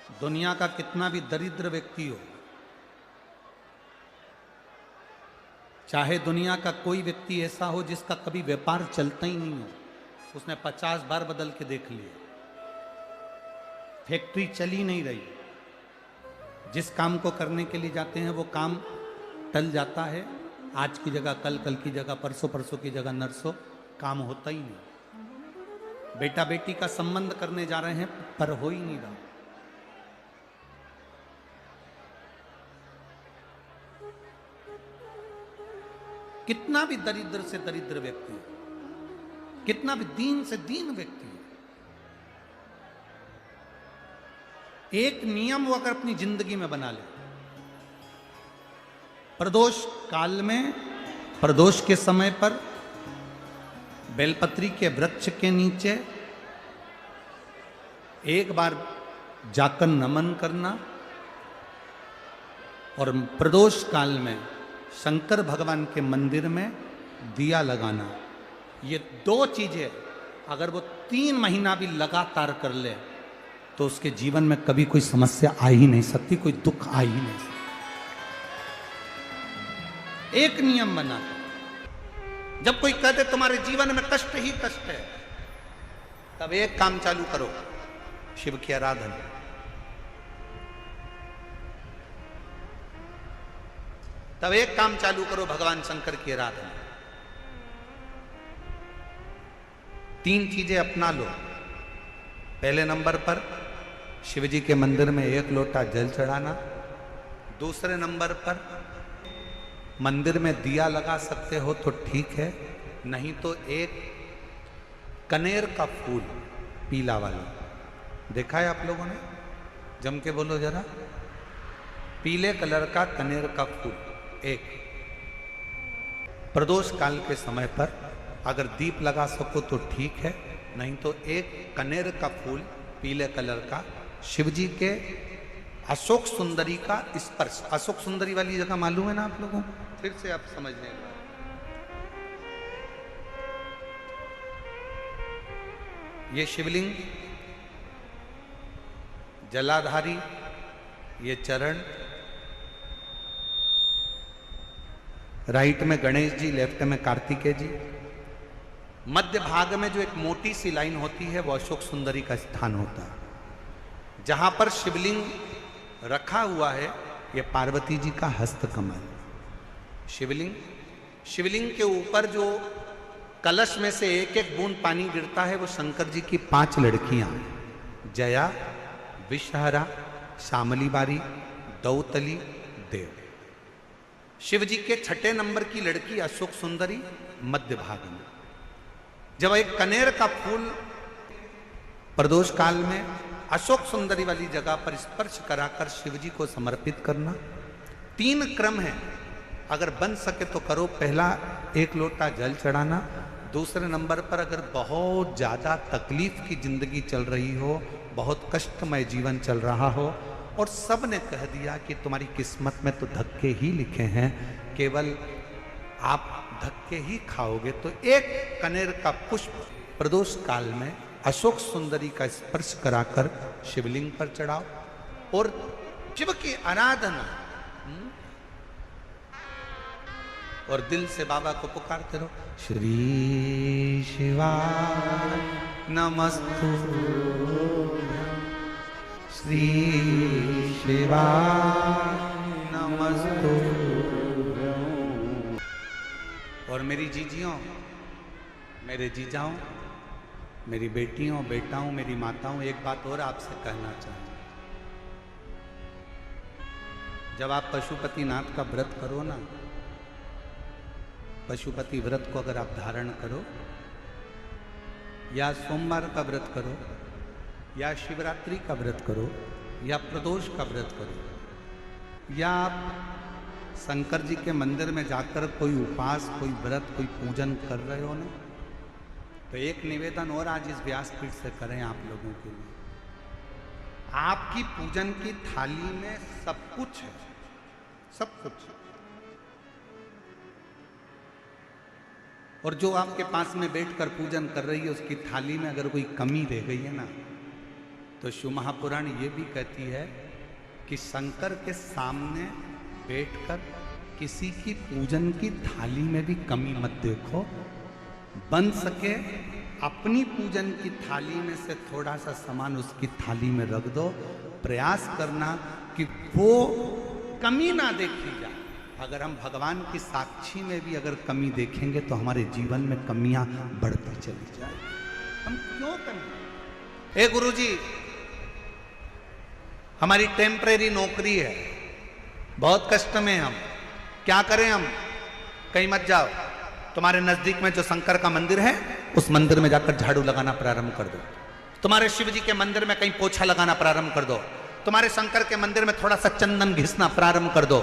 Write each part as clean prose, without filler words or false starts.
दुनिया का कितना भी दरिद्र व्यक्ति हो, चाहे दुनिया का कोई व्यक्ति ऐसा हो जिसका कभी व्यापार चलता ही नहीं हो, उसने 50 बार बदल के देख लिया, फैक्ट्री चली नहीं रही, जिस काम को करने के लिए जाते हैं वो काम टल जाता है, आज की जगह कल, कल की जगह परसों, परसों की जगह नरसों, काम होता ही नहीं। बेटा बेटी का संबंध करने जा रहे हैं पर हो ही नहीं रहा। कितना भी दरिद्र से दरिद्र व्यक्ति हो, कितना भी दीन से दीन व्यक्ति हो, एक नियम वो अगर अपनी जिंदगी में बना ले, प्रदोष काल में, प्रदोष के समय पर बेलपत्री के वृक्ष के नीचे एक बार जाकर नमन करना और प्रदोष काल में शंकर भगवान के मंदिर में दिया लगाना, ये दो चीजें अगर वो 3 महीना भी लगातार कर ले तो उसके जीवन में कभी कोई समस्या आ ही नहीं सकती, कोई दुख आ ही नहीं सकता। एक नियम बना, जब कोई कहते तुम्हारे जीवन में कष्ट ही कष्ट है, तब एक काम चालू करो, शिव की आराधना। तब एक काम चालू करो, भगवान शंकर की आराधना। 3 चीजें अपना लो। पहले नंबर पर शिव जी के मंदिर में 1 लोटा जल चढ़ाना। दूसरे नंबर पर मंदिर में दिया लगा सकते हो तो ठीक है, नहीं तो एक कनेर का फूल पीला वाला, देखा है आप लोगों ने? जम के बोलो जरा। पीले कलर का कनेर का फूल एक, प्रदोष काल के समय पर अगर दीप लगा सको तो ठीक है, नहीं तो एक कनेर का फूल पीले कलर का, शिव जी के अशोक सुंदरी का स्पर्श। अशोक सुंदरी वाली जगह मालूम है ना आप लोगों को? फिर से आप समझ लेंगे। ये शिवलिंग, जलाधारी, ये चरण, राइट में गणेश जी, लेफ्ट में कार्तिकेय जी, मध्य भाग में जो एक मोटी सी लाइन होती है वो अशोक सुंदरी का स्थान होता है। जहां पर शिवलिंग रखा हुआ है ये पार्वती जी का हस्त कमल। शिवलिंग के ऊपर जो कलश में से एक एक बूंद पानी गिरता है वो शंकर जी की 5 लड़कियां, जया, विषहरा, शामली बारी, दौतली, देव। शिव जी के 6ठे नंबर की लड़की अशोक सुंदरी मध्य भाग में। जब एक कनेर का फूल प्रदोष काल में अशोक सुंदरी वाली जगह पर स्पर्श कराकर शिव जी को समर्पित करना। 3 क्रम है, अगर बन सके तो करो। पहला 1 लोटा जल चढ़ाना। दूसरे नंबर पर अगर बहुत ज्यादा तकलीफ की जिंदगी चल रही हो, बहुत कष्टमय जीवन चल रहा हो और सब ने कह दिया कि तुम्हारी किस्मत में तो धक्के ही लिखे हैं, केवल आप धक्के ही खाओगे, तो एक कनेर का पुष्प प्रदोष काल में अशोक सुंदरी का स्पर्श कराकर शिवलिंग पर चढ़ाओ और शिव की आराधना और दिल से बाबा को पुकारते रहो, श्री शिवाय नमस्तु, श्री शिवाय नमस्तु। और मेरी जीजियों, मेरे जीजाओं, मेरी बेटियों, बेटाओं, मेरी माताओं, एक बात और आपसे कहना चाहूँ। जब आप पशुपतिनाथ का व्रत करो ना, पशुपति व्रत को अगर आप धारण करो, या सोमवार का व्रत करो, या शिवरात्रि का व्रत करो, या प्रदोष का व्रत करो, या आप शंकर जी के मंदिर में जाकर कोई उपास, कोई व्रत, कोई पूजन कर रहे हो ना, तो एक निवेदन और आज इस व्यासपीठ से करें आप लोगों के लिए। आपकी पूजन की थाली में सब कुछ है, सब कुछ। और जो आपके पास में बैठकर पूजन कर रही है उसकी थाली में अगर कोई कमी रह गई है ना, तो शिव महापुराण ये भी कहती है कि शंकर के सामने बैठकर किसी की पूजन की थाली में भी कमी मत देखो, बन सके अपनी पूजन की थाली में से थोड़ा सा सामान उसकी थाली में रख दो। प्रयास करना कि वो कमी ना देखी जाए। अगर हम भगवान की साक्षी में भी अगर कमी देखेंगे तो हमारे जीवन में कमियां बढ़ती चली जाए। हम क्यों कमी? ए गुरुजी, हमारी टेम्परेरी नौकरी है, बहुत कष्ट में, हम क्या करें? हम कहीं मत जाओ, तुम्हारे नजदीक में जो शंकर का मंदिर है उस मंदिर में जाकर झाड़ू लगाना प्रारंभ कर दो। तुम्हारे शिव जी के मंदिर में कहीं पोछा लगाना प्रारंभ कर दो। तुम्हारे शंकर के मंदिर में थोड़ा सा चंदन घिसना प्रारंभ कर दो।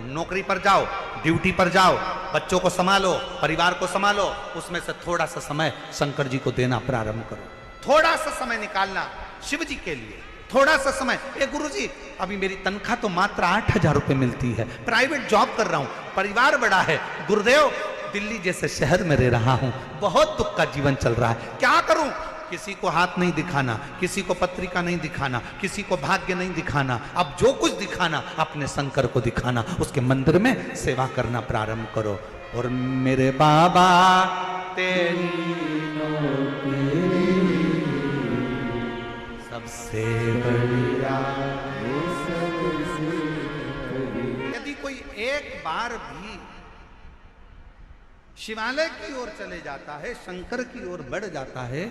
नौकरी पर जाओ, ड्यूटी पर जाओ, बच्चों को संभालो, परिवार को संभालो, उसमें से थोड़ा सा समय शंकर जी को देना प्रारंभ करो। थोड़ा सा समय निकालना शिव जी के लिए, थोड़ा सा समय। ए गुरुजी, अभी मेरी तनख्वाह तो मात्र 8,000 रुपए मिलती है, प्राइवेट जॉब कर रहा हूं, परिवार बड़ा है, गुरुदेव दिल्ली जैसे शहर में रह रहा हूं, बहुत दुख का जीवन चल रहा है, क्या करूं? किसी को हाथ नहीं दिखाना, किसी को पत्रिका नहीं दिखाना, किसी को भाग्य नहीं दिखाना, अब जो कुछ दिखाना अपने शंकर को दिखाना, उसके मंदिर में सेवा करना प्रारंभ करो। और मेरे बाबा तेरी सबसे बढ़िया। यदि कोई एक बार भी शिवालय की ओर चले जाता है, शंकर की ओर बढ़ जाता है,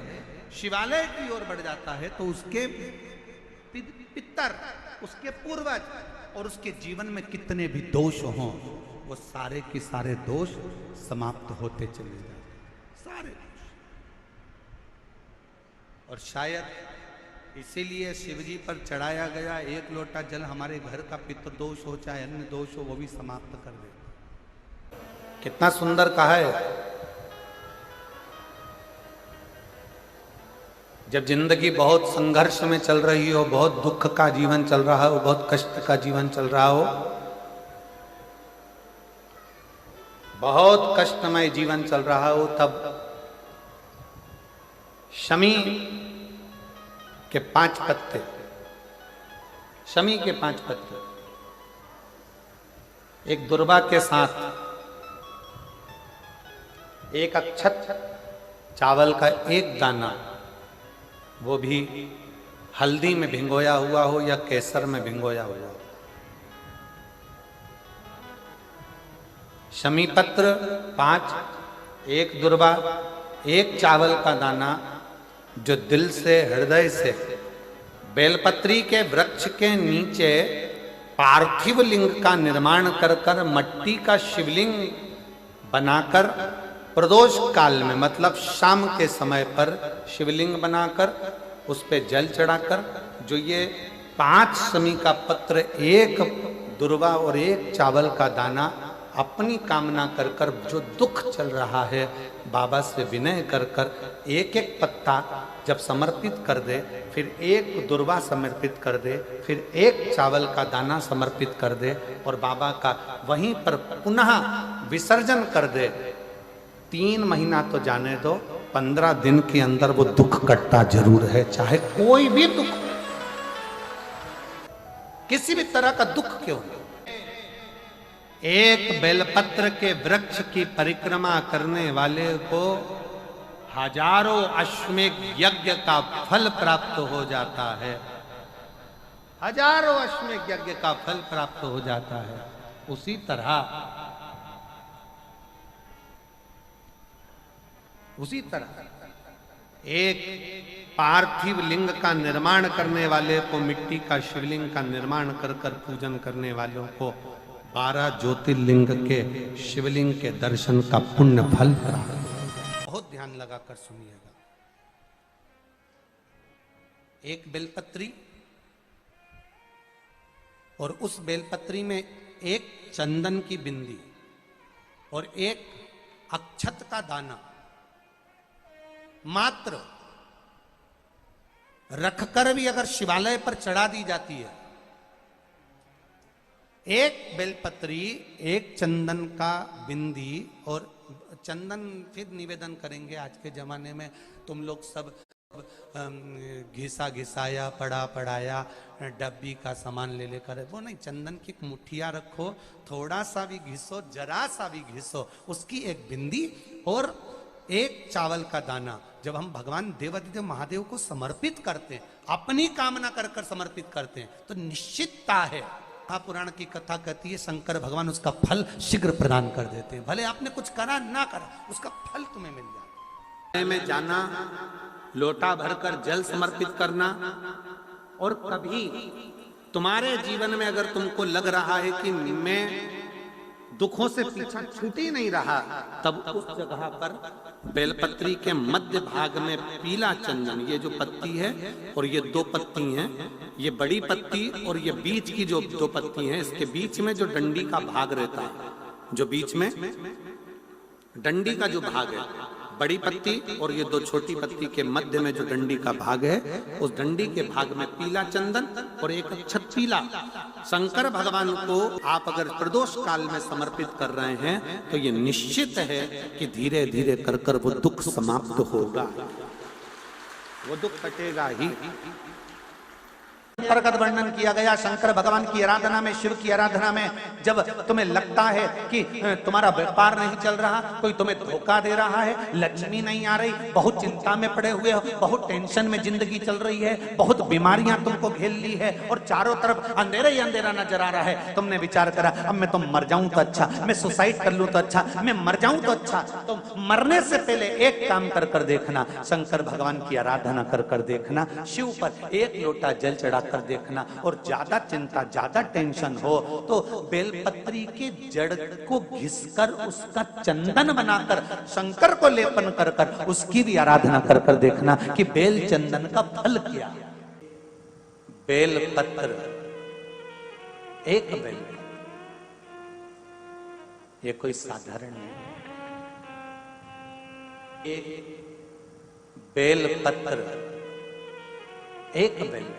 शिवालय की ओर बढ़ जाता है, तो उसके पितर, उसके पूर्वज और उसके जीवन में कितने भी दोष हों, वो सारे के सारे दोष समाप्त होते चले जाते, सारे दोष। और शायद इसीलिए शिवजी पर चढ़ाया गया एक लोटा जल हमारे घर का पितृदोष हो चाहे अन्य दोष हो, वो भी समाप्त कर दे। कितना सुंदर कहा है। जब जिंदगी बहुत संघर्ष में चल रही हो, बहुत दुख का जीवन चल रहा हो, बहुत कष्ट का जीवन चल रहा हो, बहुत कष्टमय जीवन चल रहा हो, तब शमी के 5 पत्ते, शमी के 5 पत्ते, एक दुर्वा के साथ एक अक्षत चावल का एक दाना, वो भी हल्दी में भिंगोया हुआ हो या केसर में भिंगोया हुआ हो, शमी पत्र 5, एक दुर्वा, एक चावल का दाना, जो दिल से हृदय से बेलपत्री के वृक्ष के नीचे पार्थिव लिंग का निर्माण कर कर मट्टी का शिवलिंग बनाकर प्रदोष काल में, मतलब शाम के समय पर शिवलिंग बनाकर उस पे जल चढ़ाकर, जो ये 5 शमी का पत्र, एक दुर्वा और एक चावल का दाना, अपनी कामना कर कर जो दुख चल रहा है बाबा से विनय कर कर एक एक पत्ता जब समर्पित कर दे, फिर एक दुर्वा समर्पित कर दे, फिर एक चावल का दाना समर्पित कर दे और बाबा का वहीं पर पुनः विसर्जन कर दे, 3 महीना तो जाने दो, 15 दिन के अंदर वो दुख कटता जरूर है, चाहे कोई भी दुख, किसी भी तरह का दुख क्यों न। एक बेलपत्र के वृक्ष की परिक्रमा करने वाले को हजारों अश्वमेध यज्ञ का फल प्राप्त हो जाता है, हजारों अश्वमेध यज्ञ का फल प्राप्त हो जाता है। उसी तरह एक पार्थिव लिंग का निर्माण करने वाले को, मिट्टी का शिवलिंग का निर्माण कर कर पूजन करने वालों को 12 ज्योतिर्लिंग के शिवलिंग के दर्शन का पुण्य फल प्राप्त। बहुत ध्यान लगाकर सुनिएगा। एक बेलपत्री और उस बेलपत्री में एक चंदन की बिंदी और एक अक्षत का दाना मात्र रखकर भी अगर शिवालय पर चढ़ा दी जाती है, एक बेलपत्री, एक चंदन का बिंदी, और चंदन फिर निवेदन करेंगे। आज के जमाने में तुम लोग सब घिसा घिसाया पड़ा पड़ाया डब्बी का सामान ले लेकर, वो नहीं, चंदन की एक मुठिया रखो, थोड़ा सा भी घिसो, जरा सा भी घिसो, उसकी एक बिंदी और एक चावल का दाना जब हम भगवान देवाधिदेव महादेव को समर्पित करते हैं, अपनी कामना कर कर समर्पित करते हैं, तो निश्चितता है, महापुराण की कथा कहती है शंकर भगवान उसका फल शीघ्र प्रदान कर देते हैं। भले आपने कुछ करा ना करा, उसका फल तुम्हें मिल जाता। में जाना, लोटा भरकर जल समर्पित करना, और कभी तुम्हारे जीवन में अगर तुमको लग रहा है कि मैं दुखों से पीछा छूट ही नहीं रहा, तब उस जगह पर बेलपत्री के मध्य भाग में पीला चंदन, ये जो पत्ती है और ये दो पत्ती हैं, ये बड़ी पत्ती और ये बीच की जो दो पत्ती हैं, इसके बीच में जो डंडी का भाग रहता है, जो बीच में डंडी का जो भाग है, बड़ी पत्ती और ये दो छोटी पत्ती के मध्य में जो डंडी का भाग है, उस डंडी के भाग में पीला चंदन और एक अक्षत पीला शंकर भगवान को आप अगर प्रदोष काल में समर्पित कर रहे हैं, तो ये निश्चित है कि धीरे धीरे कर कर वो दुख समाप्त होगा, वो दुख कटेगा ही। प्रकट वर्णन किया गया शंकर भगवान की आराधना में, शिव की आराधना में, जब तुम्हें लगता है कि तुम्हारा व्यापार नहीं चल रहा, कोई तुम्हें धोखा दे रहा है, लक्ष्मी नहीं आ रही, बहुत चिंता में पड़े हुए हो, बहुत टेंशन में जिंदगी चल रही है, बहुत बीमारियां तुमको घेर ली है और चारों तरफ अंधेरा ही अंधेरा नजर आ रहा है, तुमने विचार करा अब मैं तो मर जाऊं तो अच्छा, मैं सुसाइड कर लूं तो अच्छा, मैं मर जाऊं तो अच्छा, तो मरने से पहले एक काम कर कर देखना, शंकर भगवान की आराधना कर कर देखना, शिव पर एक लोटा जल चढ़ा कर देखना, और ज्यादा चिंता ज्यादा टेंशन हो तो बेलपत्री के जड़ को घिसकर उसका चंदन बनाकर शंकर को लेपन कर कर उसकी भी आराधना कर कर देखना कि बेल चंदन का फल क्या। बेलपत्र, एक बेल, ये कोई साधारण नहीं, एक बेलपत्र, एक बेल,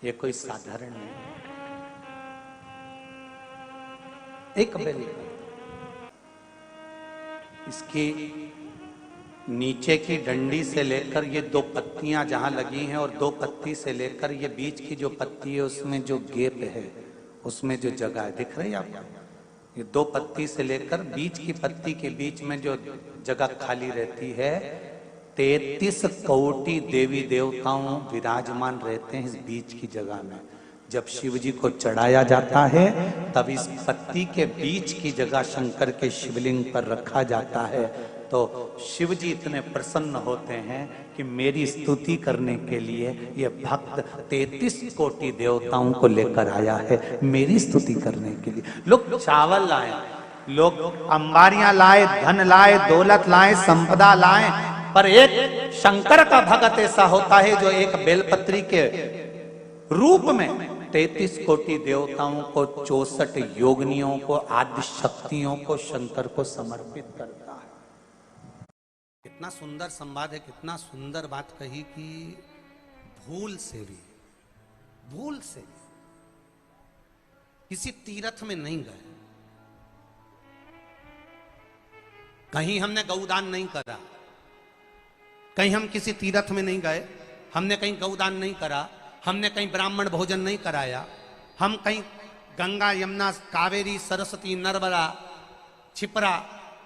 ये कोई साधारण नहीं, एक बेल। इसकी नीचे की डंडी से लेकर ये दो पत्तियां जहां लगी हैं, और दो पत्ती से लेकर ये बीच की जो पत्ती है उसमें जो गैप है, उसमें जो जगह है, दिख रही है आपको, ये दो पत्ती से लेकर बीच की पत्ती के बीच में जो जगह खाली रहती है, 33 कोटि देवी देवताओं विराजमान रहते हैं इस बीच की जगह में। जब शिव जी को चढ़ाया जाता है तब इस पत्ती के बीच की जगह शंकर के शिवलिंग पर रखा जाता है, तो शिव जी इतने प्रसन्न होते हैं कि मेरी स्तुति करने के लिए ये भक्त 33 कोटि देवताओं को लेकर आया है, मेरी स्तुति करने के लिए। लोग चावल लाए, लोग अंबारियां लाए, धन लाए, दौलत लाए, संपदा लाए, पर एक शंकर का भगत ऐसा होता है जो एक बेलपत्री के रूप में 33 कोटि देवताओं को, 64 योगिनियों को, आदि शक्तियों को शंकर को समर्पित करता है। कितना सुंदर संवाद है, कितना सुंदर बात कही कि भूल से भी किसी तीर्थ में नहीं गए, कहीं हमने गौदान नहीं करा, कहीं हम किसी तीर्थ में नहीं गए, हमने कहीं गौदान नहीं करा, हमने कहीं ब्राह्मण भोजन नहीं कराया, हम कहीं गंगा यमुना कावेरी सरस्वती नर्मदा छिपरा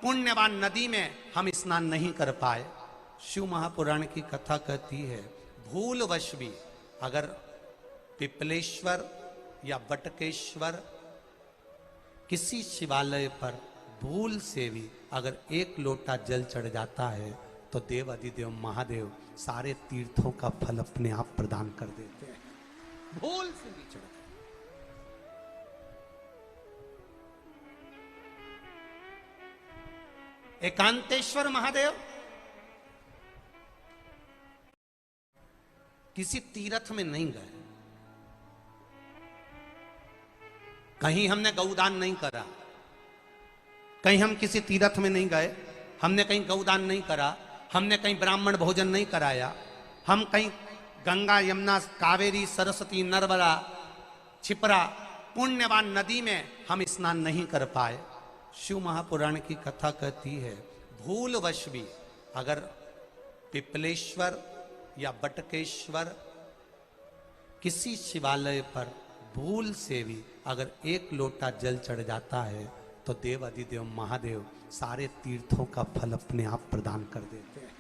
पुण्यवान नदी में हम स्नान नहीं कर पाए। शिव महापुराण की कथा कहती है भूलवश भी अगर पिपलेश्वर या बटकेश्वर किसी शिवालय पर भूल से भी अगर एक लोटा जल चढ़ जाता है तो देव अधिदेव महादेव सारे तीर्थों का फल अपने आप प्रदान कर देते हैं, भूल से भी चढ़। एकांतेश्वर महादेव किसी तीर्थ में नहीं गए, कहीं हमने गौदान नहीं करा, कहीं हम किसी तीर्थ में नहीं गए, हमने कहीं गौदान नहीं करा, हमने कहीं ब्राह्मण भोजन नहीं कराया, हम कहीं गंगा यमुना कावेरी सरस्वती नर्मदा छिपरा पुण्यवान नदी में हम स्नान नहीं कर पाए। शिव महापुराण की कथा कहती है भूलवश भी अगर पिपलेश्वर या बटकेश्वर किसी शिवालय पर भूल से भी अगर एक लोटा जल चढ़ जाता है तो देव अधिदेव महादेव सारे तीर्थों का फल अपने आप प्रदान कर देते हैं।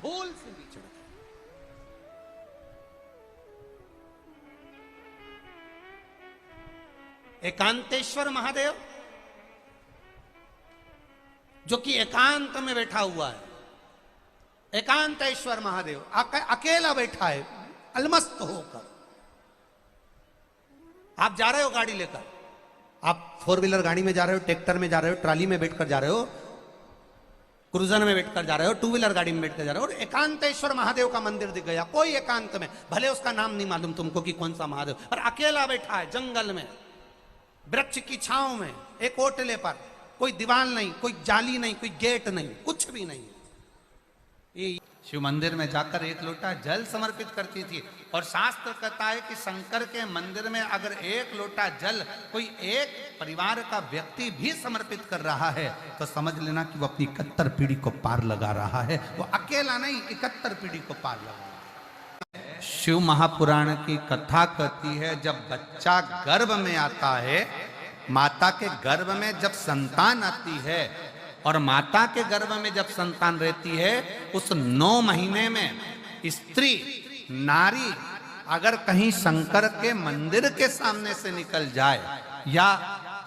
भूल से भी चढ़ जाए। एकांतेश्वर महादेव जो कि एकांत में बैठा हुआ है, एकांतेश्वर महादेव अकेला बैठा है अलमस्त होकर। आप जा रहे हो गाड़ी लेकर, आप 4 व्हीलर गाड़ी में जा रहे हो, ट्रैक्टर में जा रहे हो, ट्राली में बैठकर जा रहे हो, क्रूजर में बैठकर जा रहे हो, 2 व्हीलर गाड़ी में बैठकर जा रहे हो, और एकांतेश्वर महादेव का मंदिर दिख गया। कोई एकांत में, भले उसका नाम नहीं मालूम तुमको कि कौन सा महादेव, पर अकेला बैठा है जंगल में, वृक्ष की छांव में, एक ओटले पर, कोई दीवार नहीं, कोई जाली नहीं, कोई गेट नहीं, कुछ भी नहीं। ये शिव मंदिर में जाकर एक लोटा जल समर्पित करती थी। और शास्त्र कहता है कि शंकर के मंदिर में अगर एक लोटा जल कोई एक परिवार का व्यक्ति भी समर्पित कर रहा है तो समझ लेना कि वो अपनी 71 पीढ़ी को पार लगा रहा है। वो अकेला नहीं, 71 पीढ़ी को पार लगा रहा है। शिव महापुराण की कथा कहती है जब बच्चा गर्भ में आता है, माता के गर्भ में जब संतान आती है और माता के गर्भ में जब संतान रहती है, उस 9 महीने में स्त्री नारी अगर कहीं शंकर के मंदिर के सामने से निकल जाए या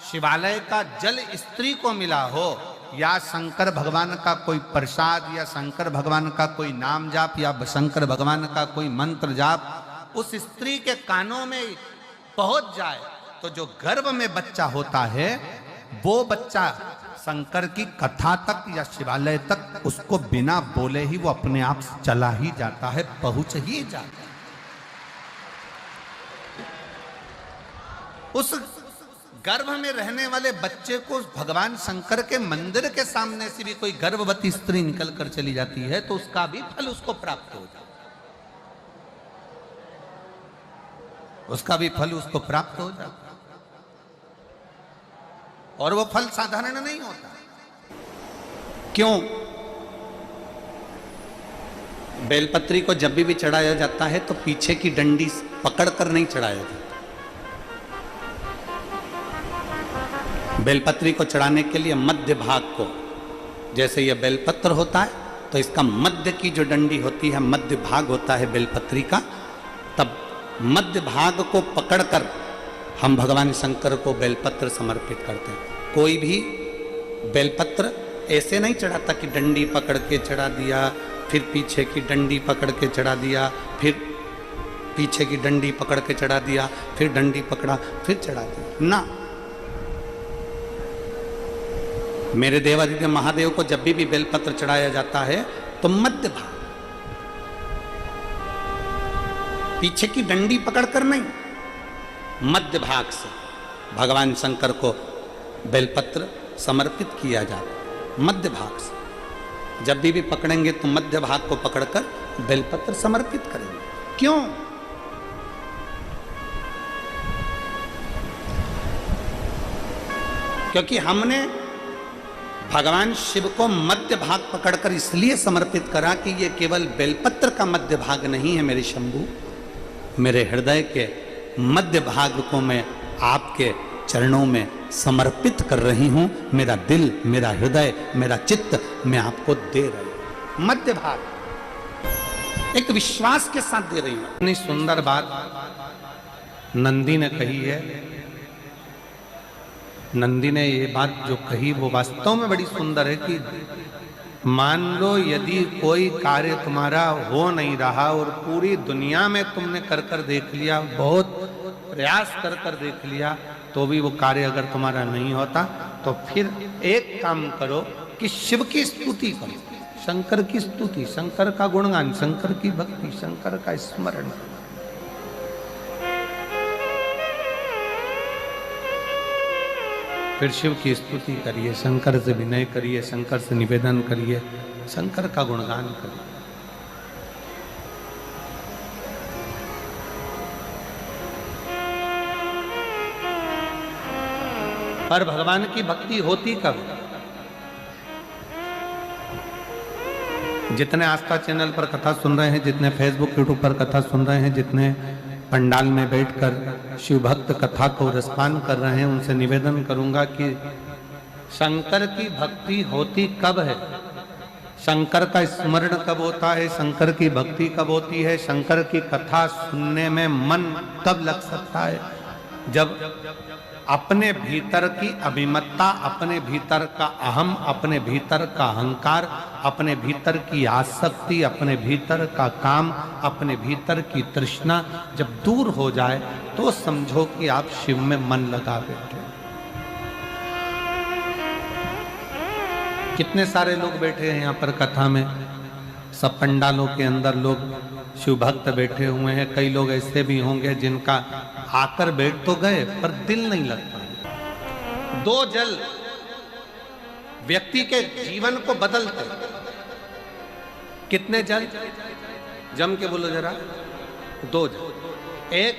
शिवालय का जल स्त्री को मिला हो या शंकर भगवान का कोई प्रसाद या शंकर भगवान का कोई नाम जाप या शंकर भगवान का कोई मंत्र जाप उस स्त्री के कानों में पहुंच जाए तो जो गर्भ में बच्चा होता है वो बच्चा शंकर की कथा तक या शिवालय तक उसको बिना बोले ही वो अपने आप चला ही जाता है, पहुंच ही जाता है। उस गर्भ में रहने वाले बच्चे को भगवान शंकर के मंदिर के सामने से भी कोई गर्भवती स्त्री निकल कर चली जाती है तो उसका भी फल उसको प्राप्त हो जाता है, उसका भी फल उसको प्राप्त हो जाता है। और वो फल साधारण नहीं होता। क्यों? बेलपत्री को जब भी चढ़ाया जाता है तो पीछे की डंडी पकड़कर नहीं चढ़ाया जाता। बेलपत्री को चढ़ाने के लिए मध्य भाग को, जैसे यह बेलपत्र होता है तो इसका मध्य की जो डंडी होती है, मध्य भाग होता है बेलपत्री का, तब मध्य भाग को पकड़कर हम भगवान शंकर को बेलपत्र समर्पित करते हैं। कोई भी बेलपत्र ऐसे नहीं चढ़ाता कि डंडी पकड़ के चढ़ा दिया, फिर पीछे की डंडी पकड़ के चढ़ा दिया, फिर पीछे की डंडी पकड़ के चढ़ा दिया, फिर डंडी पकड़ा, फिर चढ़ा दिया ना। मेरे देवादिदेव महादेव को जब भी बेलपत्र चढ़ाया जाता है तो मध्य भाग, पीछे की डंडी पकड़कर नहीं, मध्य भाग से भगवान शंकर को बेलपत्र समर्पित किया जाता। मध्य भाग से जब भी पकड़ेंगे तो मध्य भाग को पकड़कर बेलपत्र समर्पित करेंगे। क्यों? क्योंकि हमने भगवान शिव को मध्य भाग पकड़कर इसलिए समर्पित करा कि ये केवल बेलपत्र का मध्य भाग नहीं है मेरे शंभू, मेरे हृदय के मध्य भाग को मैं आपके चरणों में समर्पित कर रही हूं। मेरा दिल, मेरा हृदय, मेरा चित्त मैं आपको दे रही हूं। मध्य भाग एक विश्वास के साथ दे रही हूं। इतनी सुंदर बात नंदी ने कही है। नंदी ने ये बात जो कही वो वास्तव में बड़ी सुंदर है कि मान लो यदि कोई कार्य तुम्हारा हो नहीं रहा और पूरी दुनिया में तुमने कर कर देख लिया, बहुत प्रयास कर कर देख लिया, तो भी वो कार्य अगर तुम्हारा नहीं होता तो फिर एक काम करो कि शिव की स्तुति करो, शंकर की स्तुति, शंकर का गुणगान, शंकर की भक्ति, शंकर का स्मरण। फिर शिव की स्तुति करिए, शंकर से विनय करिए, शंकर से निवेदन करिए, शंकर का गुणगान करिए। पर भगवान की भक्ति होती कब? जितने आस्था चैनल पर कथा सुन रहे हैं, जितने फेसबुक यूट्यूब पर कथा सुन रहे हैं, जितने पंडाल में बैठकर शिव भक्त कथा को रसपान कर रहे हैं, उनसे निवेदन करूंगा कि शंकर की भक्ति होती कब है, शंकर का स्मरण कब होता है, शंकर की भक्ति कब होती है, शंकर की कथा सुनने में मन कब लग सकता है, जब अपने भीतर की अभिमत्ता, अपने भीतर का अहम, अपने भीतर का अहंकार, अपने भीतर की आसक्ति, अपने भीतर का काम, अपने भीतर की तृष्णा जब दूर हो जाए तो समझो कि आप शिव में मन लगा बैठे। कितने सारे लोग बैठे हैं यहाँ पर कथा में, सब पंडालों के अंदर लोग शिव भक्त बैठे हुए हैं। कई लोग ऐसे भी होंगे जिनका आकर बैठ तो गए पर दिल नहीं लगता। दो जल व्यक्ति के जीवन को बदलते। कितने जल? जम के बोलो जरा। दो जल। एक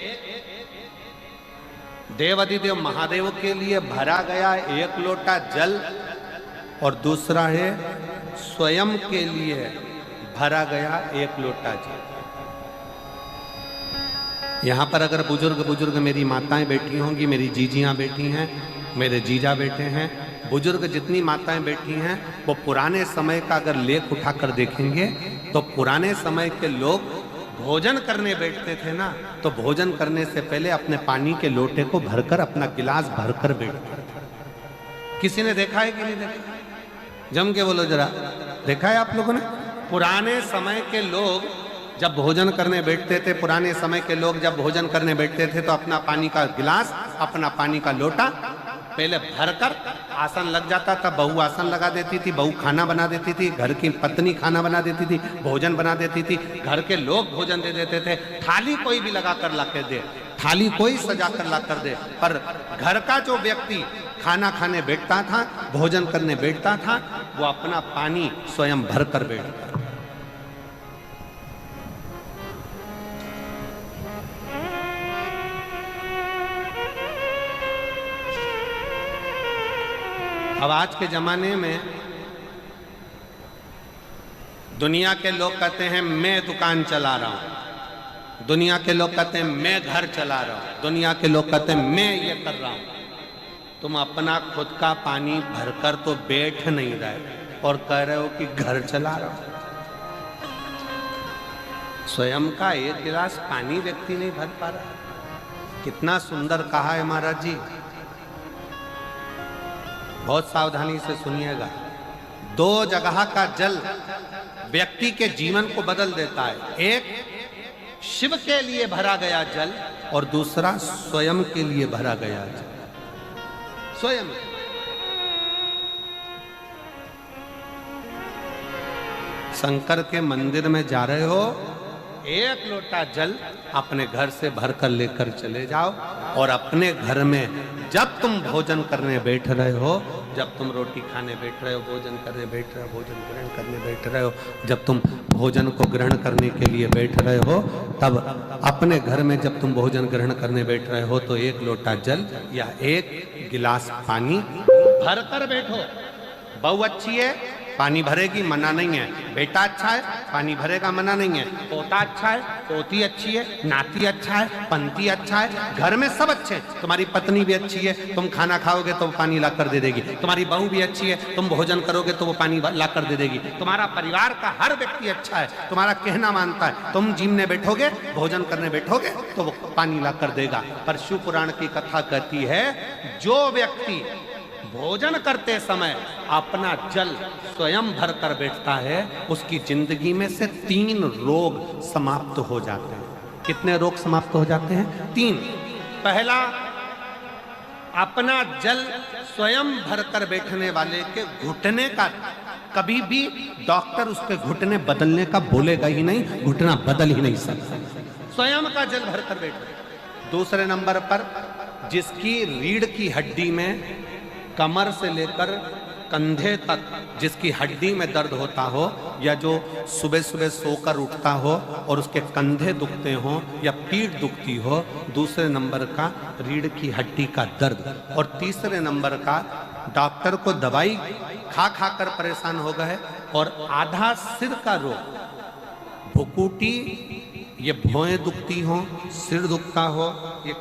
देवाधिदेव महादेव के लिए भरा गया एक लोटा जल और दूसरा है स्वयं के लिए भरा गया एक लोटा जल। यहां पर अगर बुजुर्ग मेरी माताएं बैठी होंगी, मेरी जीजियां बैठी हैं, मेरे जीजा बैठे हैं, बुजुर्ग जितनी माताएं बैठी हैं, वो पुराने समय का अगर लेख उठाकर देखेंगे तो पुराने समय के लोग भोजन करने बैठते थे ना, तो भोजन करने से पहले अपने पानी के लोटे को भरकर, अपना गिलास भरकर बैठते थे। किसी ने देखा है कि नहीं देखा? जम के बोलो जरा। देखा है आप लोगों ने? पुराने समय के लोग जब भोजन करने बैठते थे, पुराने समय के लोग जब भोजन करने बैठते थे तो अपना पानी का गिलास, अपना पानी का लोटा पहले भरकर आसन लग जाता था। बहू आसन लगा देती थी, बहू खाना बना देती थी, घर की पत्नी खाना बना देती थी, भोजन बना देती थी, घर के लोग भोजन दे देते थे। थाली कोई भी लगा कर ला के दे, थाली कोई सजा कर ला कर दे, पर घर का जो व्यक्ति खाना खाने बैठता था, भोजन करने बैठता था, वो अपना पानी स्वयं भर कर बैठता। अब आज के जमाने में दुनिया के लोग कहते हैं मैं दुकान चला रहा हूं, दुनिया के लोग कहते हैं मैं घर चला रहा हूं, दुनिया के लोग कहते हैं मैं ये कर रहा हूं। तुम अपना खुद का पानी भरकर तो बैठ नहीं रहे और कह रहे हो कि घर चला रहा हूं। स्वयं का एक गिलास पानी व्यक्ति नहीं भर पा रहा। कितना सुंदर कहा है महाराज जी। बहुत सावधानी से सुनिएगा। दो जगह का जल व्यक्ति के जीवन को बदल देता है। एक शिव के लिए भरा गया जल और दूसरा स्वयं के लिए भरा गया जल। स्वयं शंकर के मंदिर में जा रहे हो, एक लोटा जल अपने घर से भरकर लेकर चले जाओ और अपने घर में जब तुम भोजन करने बैठ रहे हो, जब तुम रोटी खाने बैठ रहे हो, भोजन करने बैठ रहे हो, भोजन ग्रहण करने बैठ रहे हो, जब तुम भोजन को ग्रहण करने के लिए बैठ रहे हो, तब अपने घर में जब तुम भोजन ग्रहण करने बैठ रहे हो तो एक लोटा जल या एक गिलास पानी भरकर बैठो। बहू अच्छी है, पानी भरेगी, मना नहीं है। बेटा अच्छा है, पानी भरेगा, मना नहीं है। पोता अच्छा है, पोती अच्छी है, नाती अच्छा है, पंती अच्छा है, घर में सब अच्छे हैं। तुम्हारी पत्नी भी अच्छी है, तुम खाना खाओगे तो वो पानी ला कर दे देगी। तुम्हारी बहू भी अच्छी है, तुम भोजन करोगे तो वो पानी ला कर दे देगी। तुम्हारा परिवार का हर व्यक्ति अच्छा है, तुम्हारा कहना मानता है। तुम जिमने बैठोगे, भोजन करने बैठोगे तो वो पानी ला कर देगा। पर शिव पुराण की कथा कहती है, जो व्यक्ति भोजन करते समय अपना जल स्वयं भर कर बैठता है, उसकी जिंदगी में से 3 रोग समाप्त हो जाते हैं। कितने रोग समाप्त हो जाते हैं? 3। पहला, अपना जल स्वयं भर कर बैठने वाले के घुटने का कभी भी डॉक्टर उसके घुटने बदलने का बोलेगा ही नहीं, घुटना बदल ही नहीं सकता। स्वयं का जल भर कर बैठे। दूसरे नंबर पर, जिसकी रीढ़ की हड्डी में कमर से लेकर कंधे तक जिसकी हड्डी में दर्द होता हो, या जो सुबह सुबह सोकर उठता हो और उसके कंधे दुखते हो या पीठ दुखती हो। दूसरे नंबर का रीढ़ की हड्डी का दर्द। और तीसरे नंबर का, डॉक्टर को दवाई खा खा कर परेशान हो गए, और आधा सिर का रोग, भुकुटी, ये भौएं दुखती हो, सिर दुखता हो, ये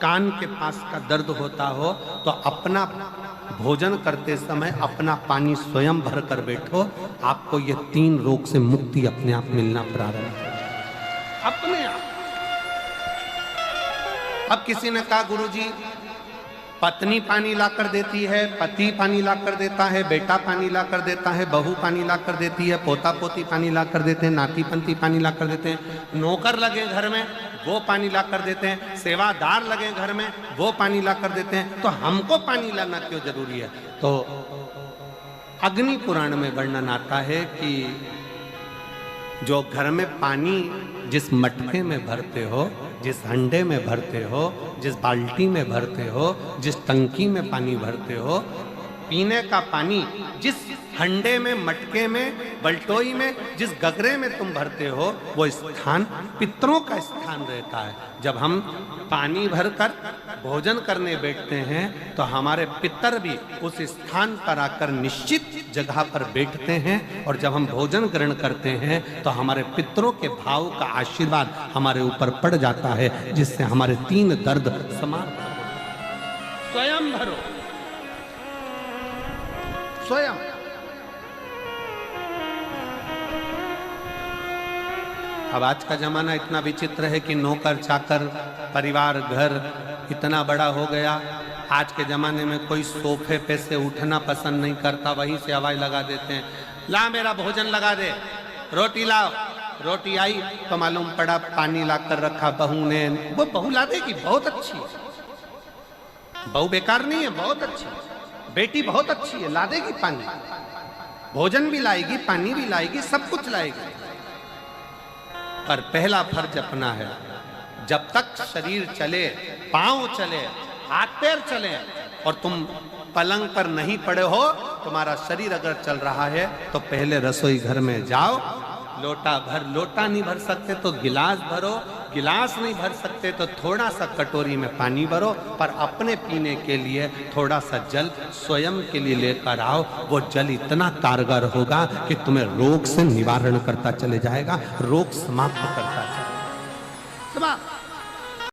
कान के पास का दर्द होता हो, तो अपना भोजन करते समय अपना पानी स्वयं भर कर बैठो, आपको ये 3 रोग से मुक्ति अपने आप मिलना प्रारंभ हो, अपने आप। अब किसी ने कहा गुरुजी पत्नी पानी ला कर देती है, पति पानी ला कर देता है, बेटा पानी ला कर देता है, बहू पानी ला कर देती है, पोता पोती पानी ला कर देते हैं, नाती पंती पानी ला कर देते हैं, नौकर लगे घर में वो पानी ला कर देते हैं, सेवादार लगे घर में वो पानी ला कर देते हैं, तो हमको पानी लाना क्यों जरूरी है? तो अग्नि पुराण में वर्णन आता है कि जो घर में पानी जिस मटके में भरते हो, जिस हंडे में भरते हो, जिस बाल्टी में भरते हो, जिस टंकी में पानी भरते हो, पीने का पानी जिस हंडे में, मटके में, बल्टोई में, जिस गगरे में तुम भरते हो, वो स्थान पितरों का स्थान रहता है। जब हम पानी भरकर भोजन करने बैठते हैं तो हमारे पितर भी उस स्थान पर आकर निश्चित जगह पर बैठते हैं, और जब हम भोजन ग्रहण करते हैं तो हमारे पितरों के भाव का आशीर्वाद हमारे ऊपर पड़ जाता है, जिससे हमारे 3 दर्द समाप्त हो। स्वयं भरो, स्वयं। अब आज का जमाना इतना विचित्र है कि नौकर चाकर, परिवार, घर इतना बड़ा हो गया। आज के जमाने में कोई सोफे पे से उठना पसंद नहीं करता, वहीं से आवाज लगा देते हैं, ला मेरा भोजन लगा दे, रोटी लाओ। रोटी आई तो मालूम पड़ा पानी ला कर रखा बहू ने। वो बहू ला देगी, बहुत अच्छी है, बहू बेकार नहीं है, बहुत अच्छी है, बेटी बहुत अच्छी है, ला देगी पानी, भोजन भी लाएगी, पानी भी लाएगी, सब कुछ लाएगी। पर पहला फर्ज अपना है, जब तक शरीर चले, पांव चले, हाथ पैर चले, और तुम पलंग पर नहीं पड़े हो, तुम्हारा शरीर अगर चल रहा है तो पहले रसोई घर में जाओ, लोटा भर, लोटा नहीं भर सकते तो गिलास भरो, गिलास नहीं भर सकते तो थोड़ा सा कटोरी में पानी भरो, पर अपने पीने के लिए थोड़ा सा जल स्वयं के लिए लेकर आओ। वो जल इतना कारगर होगा कि तुम्हें रोग से निवारण करता चले जाएगा, रोग समाप्त करता चलेगा।